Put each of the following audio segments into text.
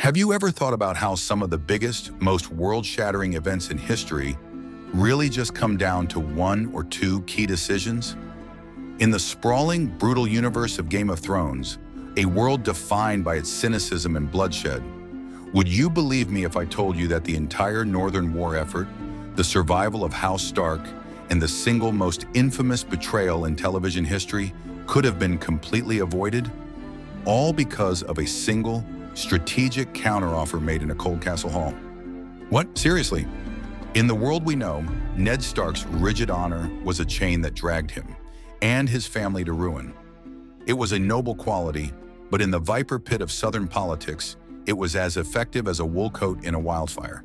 Have you ever thought about how some of the biggest, most world-shattering events in history really just come down to one or two key decisions? In the sprawling, brutal universe of Game of Thrones, a world defined by its cynicism and bloodshed, would you believe me if I told you that the entire Northern War effort, the survival of House Stark, and the single most infamous betrayal in television history could have been completely avoided? All because of a single, strategic counteroffer made in a cold castle hall. What? Seriously? In the world we know, Ned Stark's rigid honor was a chain that dragged him and his family to ruin. It was a noble quality, but in the viper pit of Southern politics, it was as effective as a wool coat in a wildfire.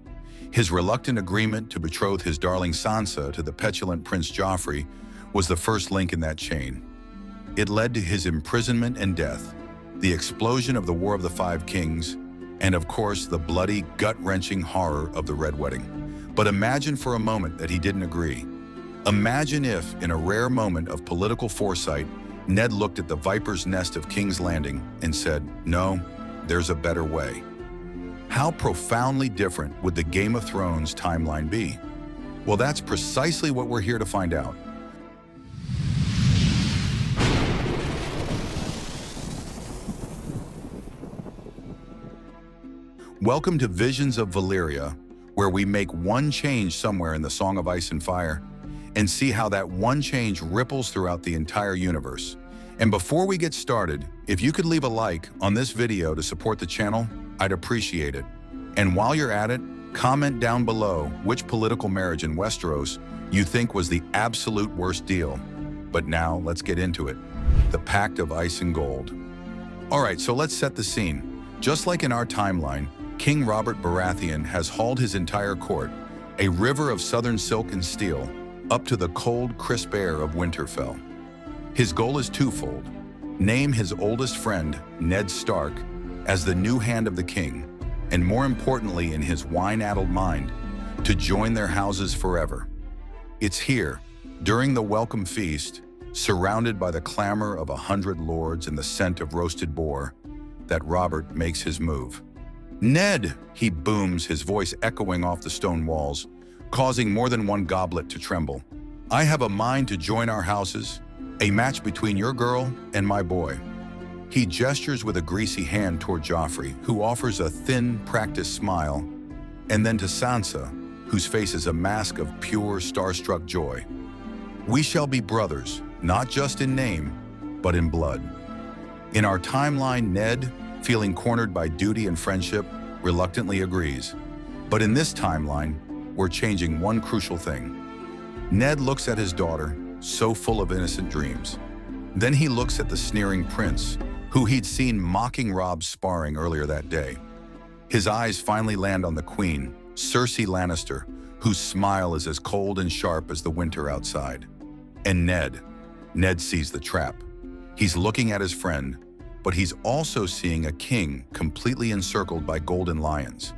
His reluctant agreement to betroth his darling Sansa to the petulant Prince Joffrey was the first link in that chain. It led to his imprisonment and death, the explosion of the War of the Five Kings, and of course the bloody, gut-wrenching horror of the Red Wedding. But imagine for a moment that he didn't agree. Imagine if, in a rare moment of political foresight, Ned looked at the viper's nest of King's Landing and said, "No, there's a better way." How profoundly different would the Game of Thrones timeline be? Well, that's precisely what we're here to find out. Welcome to Visions of Valyria, where we make one change somewhere in the Song of Ice and Fire and see how that one change ripples throughout the entire universe. And before we get started, if you could leave a like on this video to support the channel, I'd appreciate it. And while you're at it, comment down below which political marriage in Westeros you think was the absolute worst deal. But now let's get into it. The Pact of Ice and Gold. All right, so let's set the scene. Just like in our timeline, King Robert Baratheon has hauled his entire court, a river of southern silk and steel, up to the cold, crisp air of Winterfell. His goal is twofold: name his oldest friend, Ned Stark, as the new hand of the king, and more importantly in his wine-addled mind, to join their houses forever. It's here, during the welcome feast, surrounded by the clamor of 100 lords and the scent of roasted boar, that Robert makes his move. "Ned!" he booms, his voice echoing off the stone walls, causing more than one goblet to tremble. "I have a mind to join our houses, a match between your girl and my boy." He gestures with a greasy hand toward Joffrey, who offers a thin, practiced smile, and then to Sansa, whose face is a mask of pure, starstruck joy. "We shall be brothers, not just in name, but in blood." In our timeline, Ned, feeling cornered by duty and friendship, reluctantly agrees. But in this timeline, we're changing one crucial thing. Ned looks at his daughter, so full of innocent dreams. Then he looks at the sneering prince, who he'd seen mocking Robb sparring earlier that day. His eyes finally land on the queen, Cersei Lannister, whose smile is as cold and sharp as the winter outside. And Ned sees the trap. He's looking at his friend, but he's also seeing a king completely encircled by golden lions.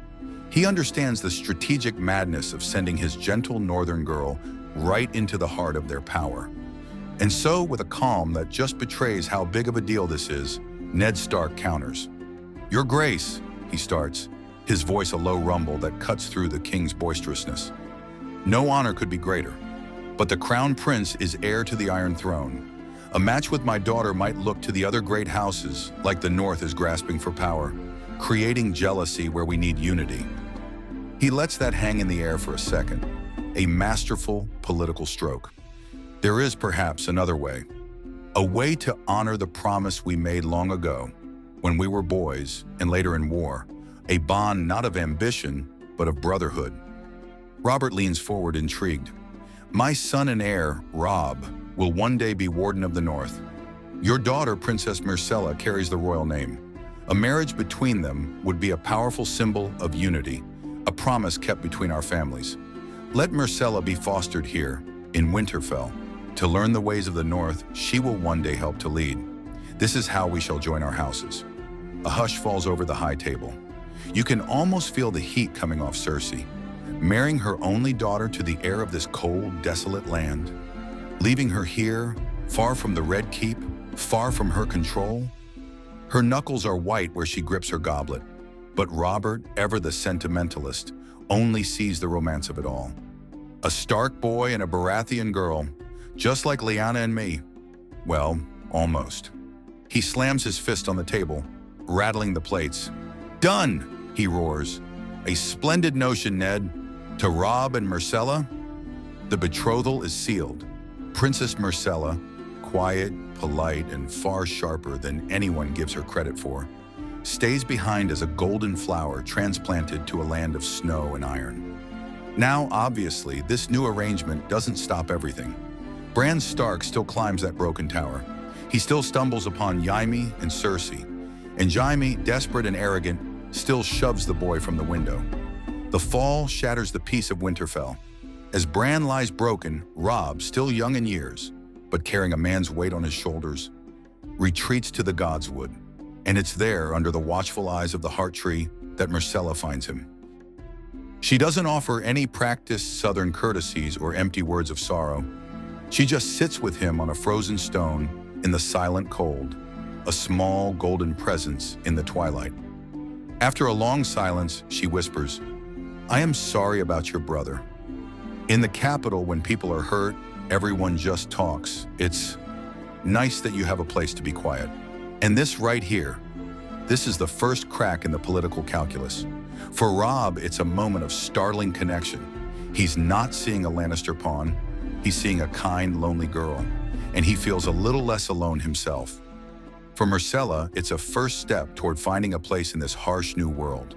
He understands the strategic madness of sending his gentle northern girl right into the heart of their power. And so, with a calm that just betrays how big of a deal this is, Ned Stark counters. "Your Grace," he starts, his voice a low rumble that cuts through the king's boisterousness. "No honor could be greater, but the crown prince is heir to the Iron Throne. A match with my daughter might look to the other great houses like the North is grasping for power, creating jealousy where we need unity." He lets that hang in the air for a second, a masterful political stroke. There is perhaps another way, a way to honor the promise we made long ago, when we were boys and later in war, a bond not of ambition, but of brotherhood. Robert leans forward, intrigued. "My son and heir, Robb, will one day be Warden of the North. Your daughter, Princess Myrcella, carries the royal name. A marriage between them would be a powerful symbol of unity, a promise kept between our families. Let Myrcella be fostered here, in Winterfell. To learn the ways of the North, she will one day help to lead. This is how we shall join our houses." A hush falls over the high table. You can almost feel the heat coming off Cersei, marrying her only daughter to the heir of this cold, desolate land, leaving her here, far from the Red Keep, far from her control. Her knuckles are white where she grips her goblet, But Robert, ever the sentimentalist, only sees the romance of it all. A Stark boy and a Baratheon girl, just like Lyanna and me. Well, almost. He slams his fist on the table, rattling the plates. "Done!" he roars. "A splendid notion, Ned. To Robb and Myrcella, the betrothal is sealed. Princess Myrcella, quiet, polite, and far sharper than anyone gives her credit for, stays behind as a golden flower transplanted to a land of snow and iron." Now, obviously, this new arrangement doesn't stop everything. Bran Stark still climbs that broken tower. He still stumbles upon Jaime and Cersei, and Jaime, desperate and arrogant, still shoves the boy from the window. The fall shatters the peace of Winterfell. As Bran lies broken, Robb, still young in years, but carrying a man's weight on his shoulders, retreats to the Godswood, and it's there, under the watchful eyes of the Heart Tree, that Myrcella finds him. She doesn't offer any practiced southern courtesies or empty words of sorrow. She just sits with him on a frozen stone in the silent cold, a small golden presence in the twilight. After a long silence, she whispers, "I am sorry about your brother. In the capital, when people are hurt, everyone just talks. It's nice that you have a place to be quiet. And this right here, this is the first crack in the political calculus. For Robb, it's a moment of startling connection. He's not seeing a Lannister pawn, he's seeing a kind, lonely girl, and he feels a little less alone himself. For Myrcella, it's a first step toward finding a place in this harsh new world.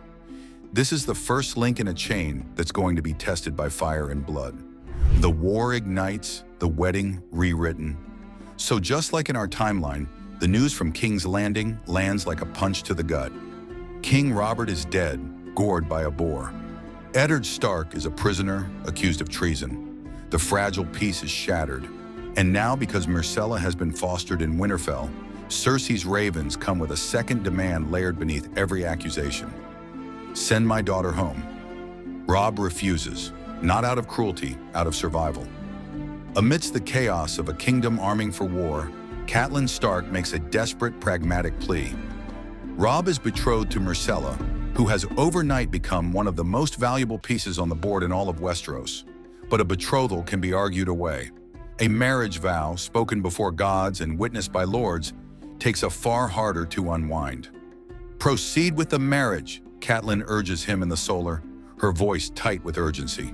This is the first link in a chain that's going to be tested by fire and blood. The war ignites, the wedding rewritten. So just like in our timeline, the news from King's Landing lands like a punch to the gut. King Robert is dead, gored by a boar. Eddard Stark is a prisoner, accused of treason. The fragile peace is shattered. And now, because Myrcella has been fostered in Winterfell, Cersei's ravens come with a second demand layered beneath every accusation. "Send my daughter home." Robb refuses, not out of cruelty, out of survival. Amidst the chaos of a kingdom arming for war, Catelyn Stark makes a desperate, pragmatic plea. Robb is betrothed to Myrcella, who has overnight become one of the most valuable pieces on the board in all of Westeros. But a betrothal can be argued away. A marriage vow, spoken before gods and witnessed by lords, takes a far harder to unwind. "Proceed with the marriage," Catelyn urges him in the solar, her voice tight with urgency.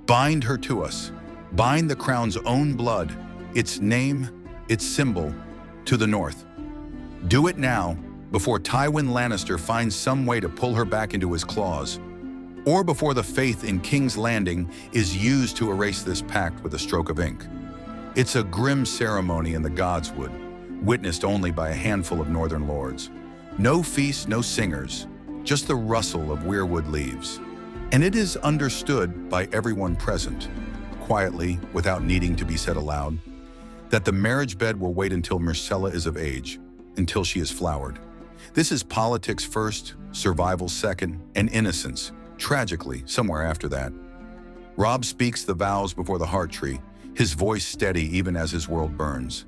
"Bind her to us. Bind the crown's own blood, its name, its symbol, to the north. Do it now, before Tywin Lannister finds some way to pull her back into his claws, or before the faith in King's Landing is used to erase this pact with a stroke of ink." It's a grim ceremony in the Godswood, witnessed only by a handful of northern lords. No feast, no singers, just the rustle of weirwood leaves. And it is understood by everyone present, quietly, without needing to be said aloud, that the marriage bed will wait until Myrcella is of age, until she is flowered. This is politics first, survival second, and innocence, tragically, somewhere after that. Robb speaks the vows before the Heart Tree, his voice steady even as his world burns.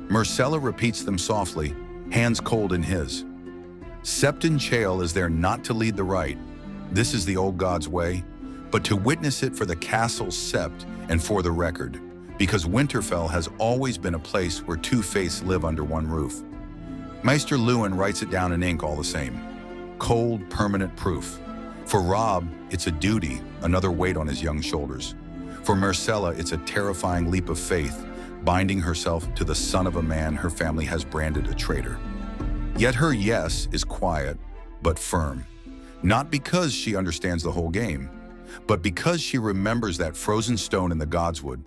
Myrcella repeats them softly, hands cold in his. Septon Chael is there not to lead the right. This is the old god's way, but to witness it for the castle's sept and for the record, because Winterfell has always been a place where two faiths live under one roof. Maester Luwin writes it down in ink all the same. Cold, permanent proof. For Robb, it's a duty, another weight on his young shoulders. For Myrcella, it's a terrifying leap of faith, binding herself to the son of a man her family has branded a traitor. Yet her yes is quiet, but firm. Not because she understands the whole game, but because she remembers that frozen stone in the Godswood,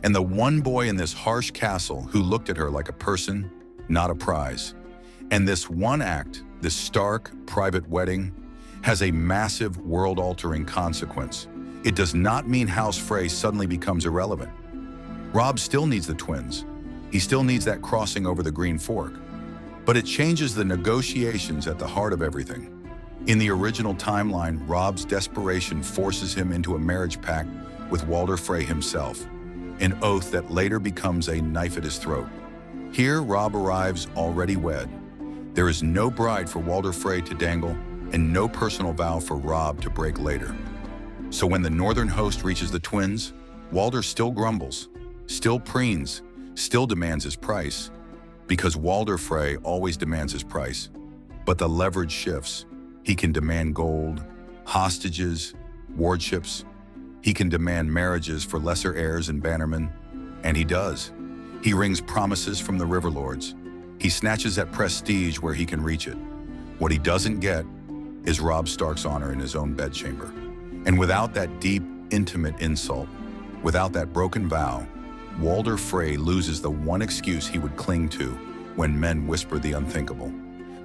and the one boy in this harsh castle who looked at her like a person, not a prize. And this one act, this stark, private wedding, has a massive, world-altering consequence. It does not mean House Frey suddenly becomes irrelevant. Robb still needs the twins. He still needs that crossing over the Green Fork. But it changes the negotiations at the heart of everything. In the original timeline, Robb's desperation forces him into a marriage pact with Walder Frey himself, an oath that later becomes a knife at his throat. Here, Robb arrives already wed. There is no bride for Walder Frey to dangle, and no personal vow for Robb to break later. So when the northern host reaches the twins, Walder still grumbles, still preens, still demands his price, because Walder Frey always demands his price. But the leverage shifts. He can demand gold, hostages, wardships. He can demand marriages for lesser heirs and bannermen, and he does. He wrings promises from the river lords. He snatches at prestige where he can reach it. What he doesn't get is Robb Stark's honor in his own bedchamber. And without that deep, intimate insult, without that broken vow, Walder Frey loses the one excuse he would cling to when men whisper the unthinkable.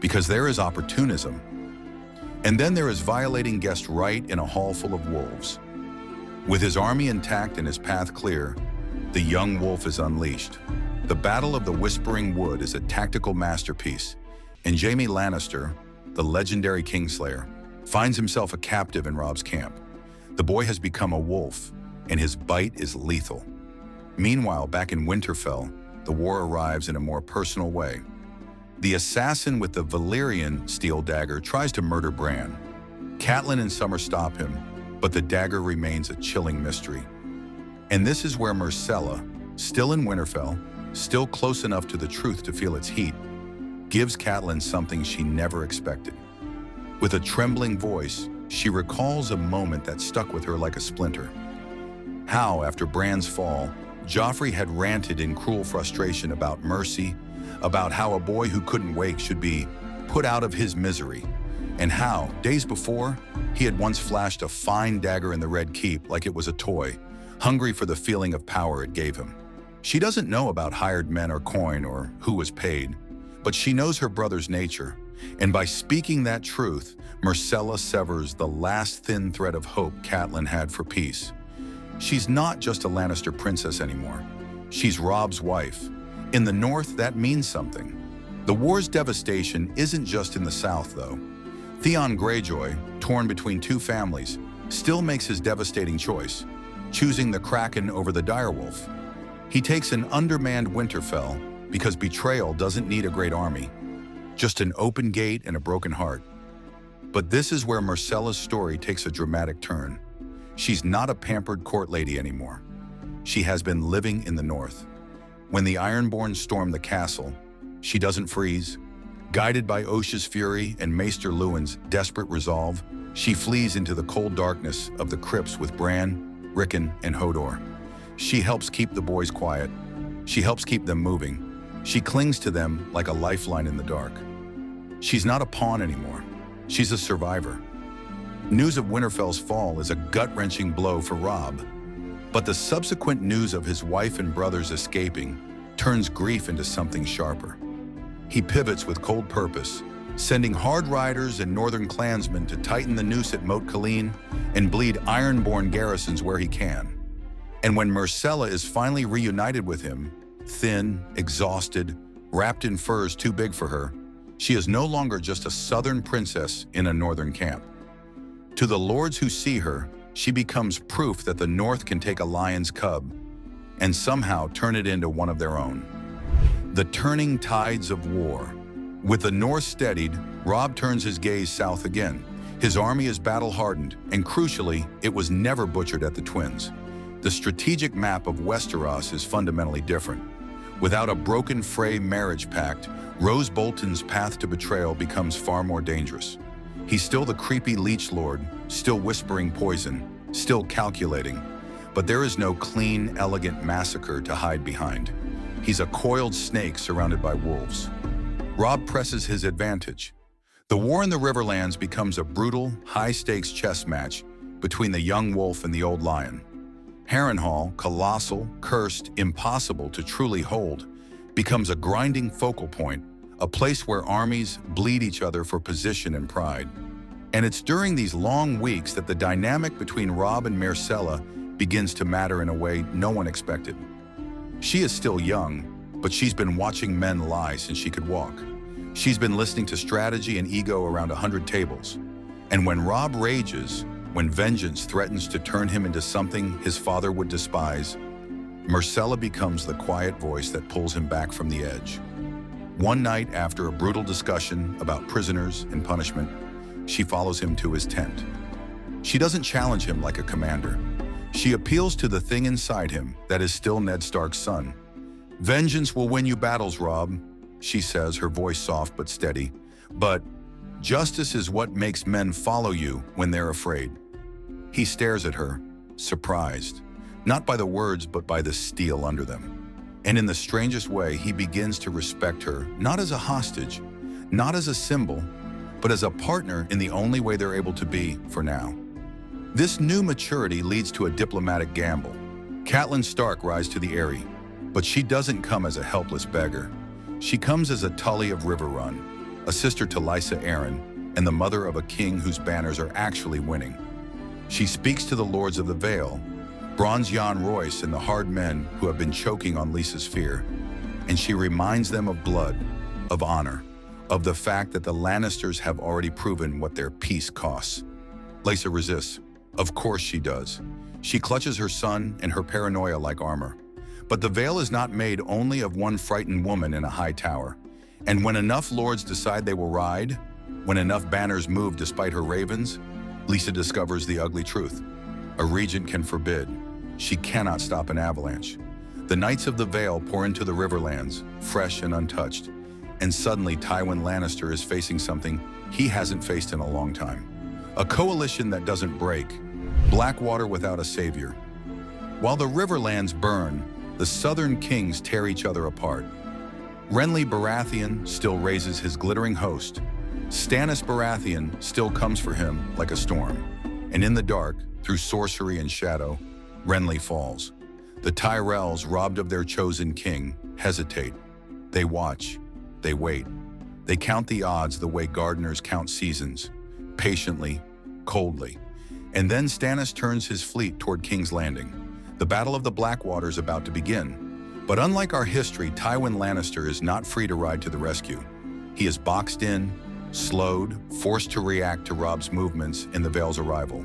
Because there is opportunism. And then there is violating guest right in a hall full of wolves. With his army intact and his path clear, the young wolf is unleashed. The Battle of the Whispering Wood is a tactical masterpiece, and Jaime Lannister, the legendary Kingslayer, finds himself a captive in Robb's camp. The boy has become a wolf, and his bite is lethal. Meanwhile, back in Winterfell, the war arrives in a more personal way. The assassin with the Valyrian steel dagger tries to murder Bran. Catelyn and Summer stop him, but the dagger remains a chilling mystery. And this is where Myrcella, still in Winterfell, still close enough to the truth to feel its heat, gives Catelyn something she never expected. With a trembling voice, she recalls a moment that stuck with her like a splinter. How, after Bran's fall, Joffrey had ranted in cruel frustration about mercy, about how a boy who couldn't wake should be put out of his misery, and how, days before, he had once flashed a fine dagger in the Red Keep like it was a toy, hungry for the feeling of power it gave him. She doesn't know about hired men or coin or who was paid, but she knows her brother's nature, and by speaking that truth, Myrcella severs the last thin thread of hope Catelyn had for peace. She's not just a Lannister princess anymore. She's Robb's wife. In the North, that means something. The war's devastation isn't just in the South, though. Theon Greyjoy, torn between two families, still makes his devastating choice, choosing the Kraken over the direwolf. He takes an undermanned Winterfell because betrayal doesn't need a great army, just an open gate and a broken heart. But this is where Myrcella's story takes a dramatic turn. She's not a pampered court lady anymore. She has been living in the North. When the Ironborn storm the castle, she doesn't freeze. Guided by Osha's fury and Maester Luwin's desperate resolve, she flees into the cold darkness of the crypts with Bran, Rickon, and Hodor. She helps keep the boys quiet. She helps keep them moving. She clings to them like a lifeline in the dark. She's not a pawn anymore. She's a survivor. News of Winterfell's fall is a gut-wrenching blow for Robb. But the subsequent news of his wife and brothers escaping turns grief into something sharper. He pivots with cold purpose, sending hard riders and northern clansmen to tighten the noose at Moat Cailin and bleed Ironborn garrisons where he can. And when Myrcella is finally reunited with him, thin, exhausted, wrapped in furs too big for her, she is no longer just a southern princess in a northern camp. To the lords who see her, she becomes proof that the North can take a lion's cub and somehow turn it into one of their own. The turning tides of war. With the North steadied, Robb turns his gaze south again. His army is battle-hardened, and crucially, it was never butchered at the Twins. The strategic map of Westeros is fundamentally different. Without a broken Frey marriage pact, Rose Bolton's path to betrayal becomes far more dangerous. He's still the creepy leech lord, still whispering poison, still calculating, but there is no clean, elegant massacre to hide behind. He's a coiled snake surrounded by wolves. Robb presses his advantage. The war in the Riverlands becomes a brutal, high-stakes chess match between the young wolf and the old lion. Harrenhal, colossal, cursed, impossible to truly hold, becomes a grinding focal point, a place where armies bleed each other for position and pride. And it's during these long weeks that the dynamic between Robb and Myrcella begins to matter in a way no one expected. She is still young, but she's been watching men lie since she could walk. She's been listening to strategy and ego around 100 tables. And when Robb rages, when vengeance threatens to turn him into something his father would despise, Myrcella becomes the quiet voice that pulls him back from the edge. One night after a brutal discussion about prisoners and punishment, She follows him to his tent. She doesn't challenge him like a commander. She appeals to the thing inside him that is still Ned Stark's son. "Vengeance will win you battles, Robb," she says, her voice soft but steady. "But justice is what makes men follow you when they're afraid." He stares at her, surprised, not by the words but by the steel under them. And in the strangest way, he begins to respect her, not as a hostage, not as a symbol, but as a partner in the only way they're able to be for now. This new maturity leads to a diplomatic gamble. Catelyn Stark rises to the Eyrie, but she doesn't come as a helpless beggar. She comes as a Tully of Riverrun, a sister to Lysa Arryn, and the mother of a king whose banners are actually winning. She speaks to the Lords of the Vale, Bronze Jon Royce and the hard men who have been choking on Lysa's fear, and she reminds them of blood, of honor, of the fact that the Lannisters have already proven what their peace costs. Lysa resists. Of course she does. She clutches her son and her paranoia like armor. But the Vale is not made only of one frightened woman in a high tower. And when enough lords decide they will ride, when enough banners move despite her ravens, Lysa discovers the ugly truth. A regent can forbid. She cannot stop an avalanche. The Knights of the Vale pour into the Riverlands, fresh and untouched. And suddenly Tywin Lannister is facing something he hasn't faced in a long time. A coalition that doesn't break. Blackwater without a savior. While the Riverlands burn, the southern kings tear each other apart. Renly Baratheon still raises his glittering host. Stannis Baratheon still comes for him like a storm. And in the dark, through sorcery and shadow, Renly falls. The Tyrells, robbed of their chosen king, hesitate. They watch. They wait. They count the odds the way gardeners count seasons, patiently, coldly. And then Stannis turns his fleet toward King's Landing. The Battle of the Blackwater is about to begin. But unlike our history, Tywin Lannister is not free to ride to the rescue. He is boxed in, slowed, forced to react to Robb's movements in the Vale's arrival.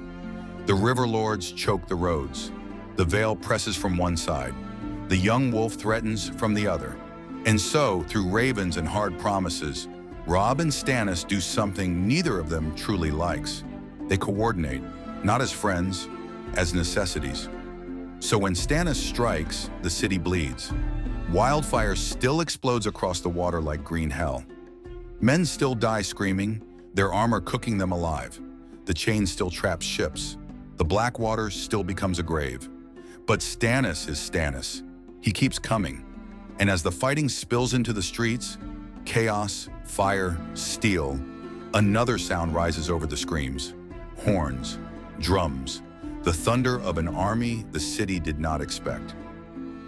The River Lords choke the roads. The Vale presses from one side. The young wolf threatens from the other. And so, through ravens and hard promises, Robb and Stannis do something neither of them truly likes. They coordinate, not as friends, as necessities. So when Stannis strikes, the city bleeds. Wildfire still explodes across the water like green hell. Men still die screaming, their armor cooking them alive. The chain still traps ships. The Blackwater still becomes a grave. But Stannis is Stannis. He keeps coming. And as the fighting spills into the streets, chaos, fire, steel, another sound rises over the screams. Horns, drums, the thunder of an army the city did not expect.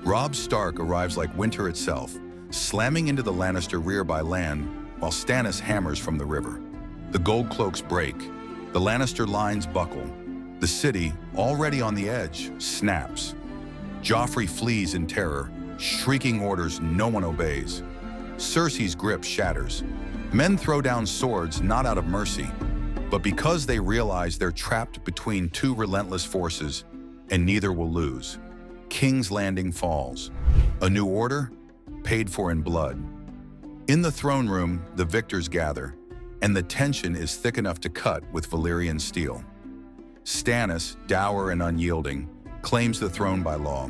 Robb Stark arrives like winter itself, slamming into the Lannister rear by land, while Stannis hammers from the river. The gold cloaks break. The Lannister lines buckle. The city, already on the edge, snaps. Joffrey flees in terror, shrieking orders no one obeys. Cersei's grip shatters. Men throw down swords not out of mercy, but because they realize they're trapped between two relentless forces, and neither will lose. King's Landing falls. A new order, paid for in blood. In the throne room, the victors gather, and the tension is thick enough to cut with Valyrian steel. Stannis, dour and unyielding, claims the throne by law.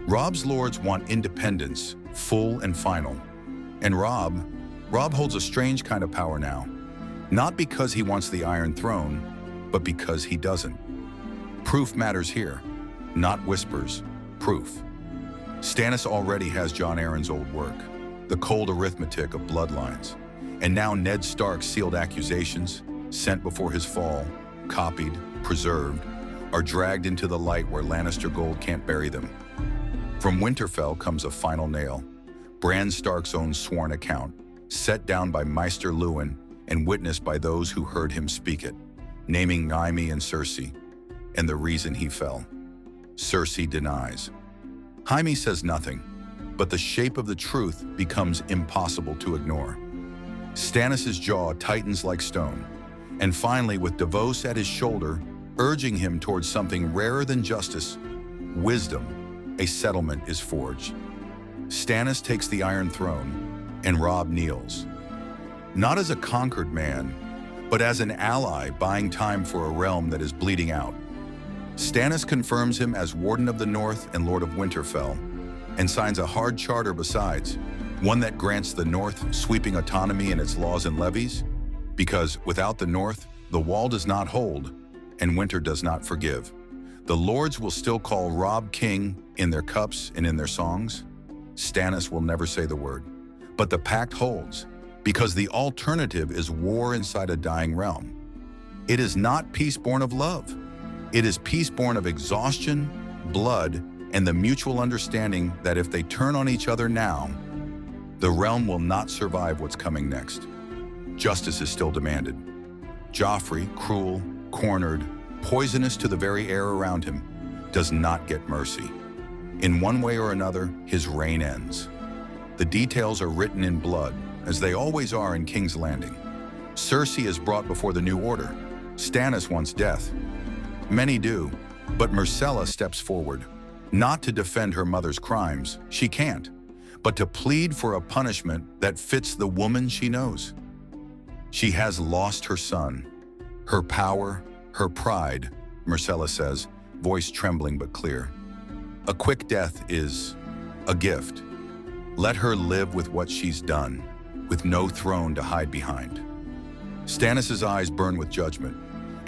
Robb's lords want independence, full and final. And Robb holds a strange kind of power now. Not because he wants the Iron Throne, but because he doesn't. Proof matters here, not whispers, proof. Stannis already has Jon Arryn's old work, the cold arithmetic of bloodlines. And now Ned Stark's sealed accusations, sent before his fall, copied, preserved, are dragged into the light where Lannister gold can't bury them. From Winterfell comes a final nail, Bran Stark's own sworn account, set down by Maester Luwin and witnessed by those who heard him speak it, naming Jaime and Cersei, and the reason he fell. Cersei denies. Jaime says nothing, but the shape of the truth becomes impossible to ignore. Stannis' jaw tightens like stone, and finally, with Davos at his shoulder, urging him towards something rarer than justice, wisdom, a settlement is forged. Stannis takes the Iron Throne, and Robb kneels. Not as a conquered man, but as an ally buying time for a realm that is bleeding out. Stannis confirms him as Warden of the North and Lord of Winterfell, and signs a hard charter besides, one that grants the North sweeping autonomy in its laws and levies, because without the North, the wall does not hold, and winter does not forgive. The lords will still call Robb king in their cups and in their songs. Stannis will never say the word. But the pact holds, because the alternative is war inside a dying realm. It is not peace born of love. It is peace born of exhaustion, blood, and the mutual understanding that if they turn on each other now, the realm will not survive what's coming next. Justice is still demanded. Joffrey, cruel, cornered, poisonous to the very air around him, does not get mercy. In one way or another, his reign ends. The details are written in blood, as they always are in King's Landing. Cersei is brought before the New Order. Stannis wants death. Many do, but Myrcella steps forward, not to defend her mother's crimes, she can't, but to plead for a punishment that fits the woman she knows. She has lost her son, her power, her pride, Myrcella says, voice trembling but clear. A quick death is a gift. Let her live with what she's done, with no throne to hide behind. Stannis' eyes burn with judgment,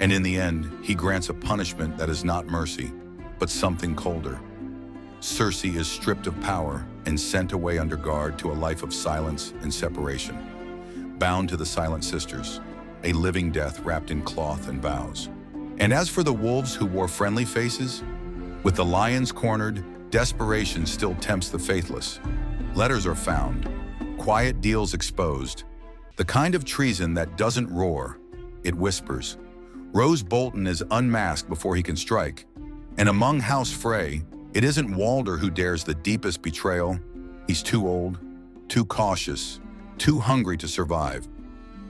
and in the end, he grants a punishment that is not mercy, but something colder. Cersei is stripped of power and sent away under guard to a life of silence and separation, bound to the Silent Sisters, a living death wrapped in cloth and vows. And as for the wolves who wore friendly faces, with the lions cornered, desperation still tempts the faithless. Letters are found, quiet deals exposed, the kind of treason that doesn't roar, it whispers. Roose Bolton is unmasked before he can strike, and among House Frey, it isn't Walder who dares the deepest betrayal. He's too old, too cautious, too hungry to survive.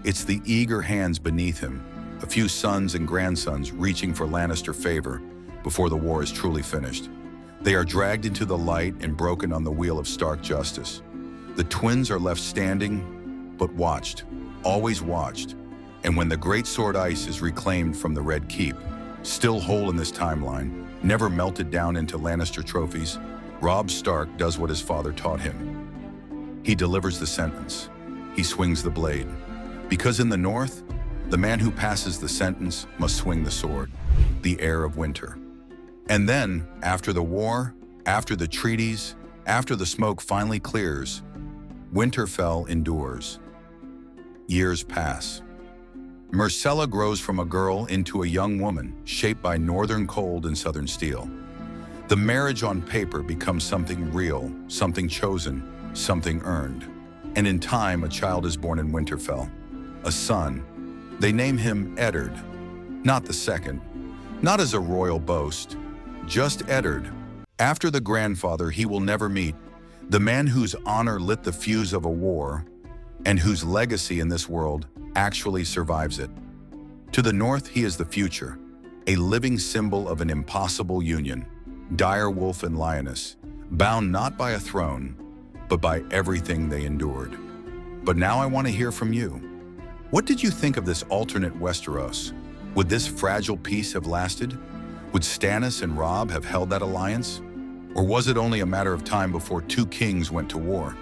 It's the eager hands beneath him, a few sons and grandsons reaching for Lannister favor before the war is truly finished. They are dragged into the light and broken on the wheel of stark justice. The twins are left standing, but watched, always watched. And when the great sword ice is reclaimed from the Red Keep, still whole in this timeline, never melted down into Lannister trophies, Robb Stark does what his father taught him. He delivers the sentence. He swings the blade. Because in the North, the man who passes the sentence must swing the sword, the heir of winter. And then, after the war, after the treaties, after the smoke finally clears, Winterfell endures. Years pass. Myrcella grows from a girl into a young woman, shaped by northern cold and southern steel. The marriage on paper becomes something real, something chosen, something earned. And in time, a child is born in Winterfell. A son. They name him Eddard, not the second, not as a royal boast, just Eddard. After the grandfather he will never meet, the man whose honor lit the fuse of a war, and whose legacy in this world actually survives it. To the North, he is the future, a living symbol of an impossible union, dire wolf and lioness, bound not by a throne, but by everything they endured. But now I want to hear from you. What did you think of this alternate Westeros? Would this fragile peace have lasted? Would Stannis and Robb have held that alliance? Or was it only a matter of time before two kings went to war?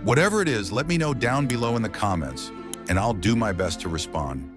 Whatever it is, let me know down below in the comments, and I'll do my best to respond.